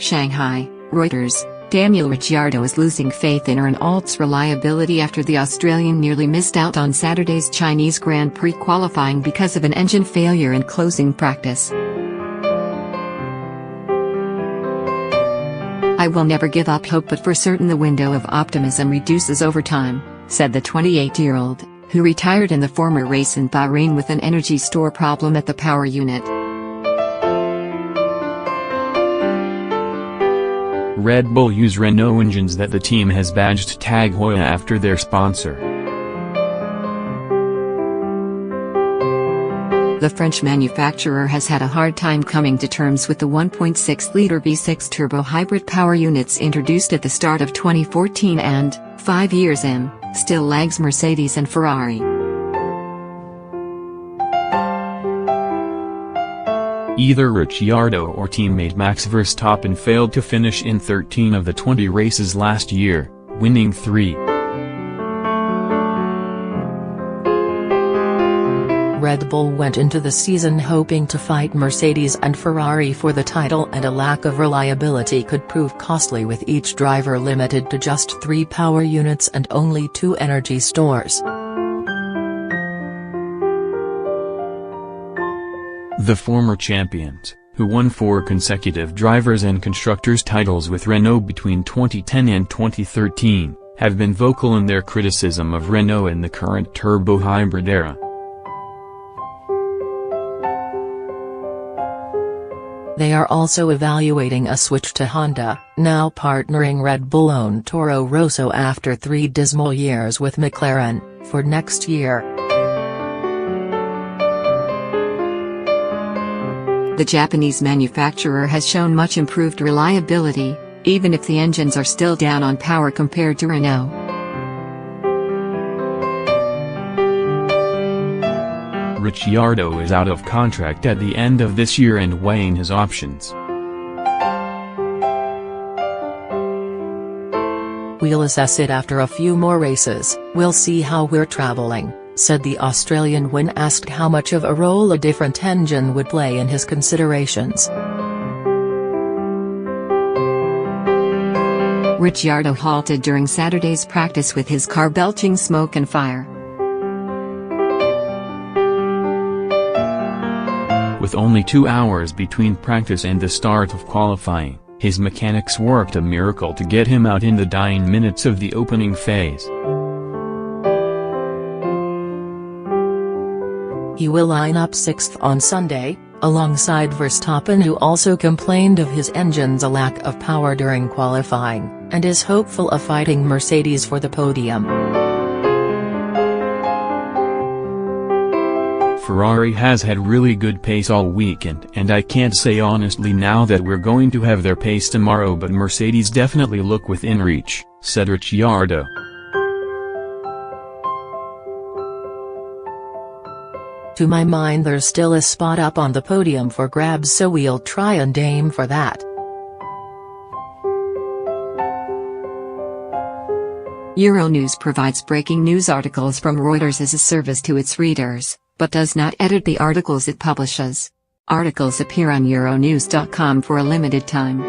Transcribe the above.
Shanghai, Reuters. Daniel Ricciardo is losing faith in Renault's reliability after the Australian nearly missed out on Saturday's Chinese Grand Prix qualifying because of an engine failure in closing practice. "I will never give up hope, but for certain the window of optimism reduces over time," said the 28-year-old, who retired in the former race in Bahrain with an energy store problem at the power unit. Red Bull use Renault engines that the team has badged Tag Heuer after their sponsor. The French manufacturer has had a hard time coming to terms with the 1.6-liter V6 turbo hybrid power units introduced at the start of 2014 and, 5 years in, still lags Mercedes and Ferrari. Either Ricciardo or teammate Max Verstappen failed to finish in 13 of the 20 races last year, winning 3. Red Bull went into the season hoping to fight Mercedes and Ferrari for the title, and a lack of reliability could prove costly, with each driver limited to just 3 power units and only 2 energy stores. The former champions, who won 4 consecutive drivers' and constructors' titles with Renault between 2010 and 2013, have been vocal in their criticism of Renault in the current turbo-hybrid era. They are also evaluating a switch to Honda, now partnering Red Bull-owned Toro Rosso after 3 dismal years with McLaren, for next year. The Japanese manufacturer has shown much improved reliability, even if the engines are still down on power compared to Renault. Ricciardo is out of contract at the end of this year and weighing his options. "We'll assess it after a few more races, we'll see how we're traveling," said the Australian when asked how much of a role a different engine would play in his considerations. Ricciardo halted during Saturday's practice with his car belching smoke and fire. With only 2 hours between practice and the start of qualifying, his mechanics worked a miracle to get him out in the dying minutes of the opening phase. He will line up 6th on Sunday, alongside Verstappen, who also complained of his engine's lack of power during qualifying, and is hopeful of fighting Mercedes for the podium. Ferrari has had really good pace all weekend, and I can't say honestly now that we're going to have their pace tomorrow, but Mercedes definitely look within reach, said Ricciardo. "To my mind there's still a spot up on the podium for grabs, so we'll try and aim for that." Euronews provides breaking news articles from Reuters as a service to its readers, but does not edit the articles it publishes. Articles appear on Euronews.com for a limited time.